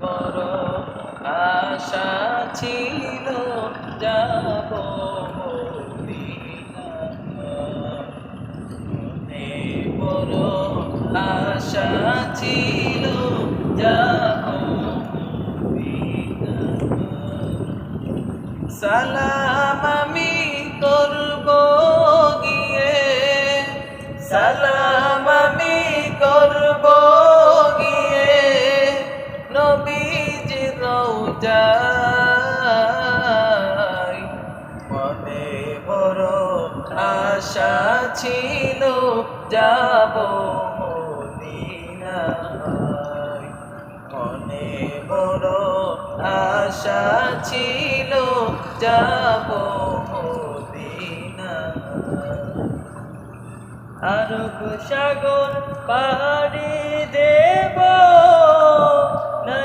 বড় আশা ছিল যাব মদিনা, মনে বড় আশা ছিল যাব মদিনা। সালাম আমি করব গিয়ে, সালাম আমি করব গিয়ে নবীজির রওজায়। মনে বড় আশা ছিল যাব মদিনায়, মনে বড় আশা ছিল যাব মদিনায়। আরব সাগর পাড়ি দে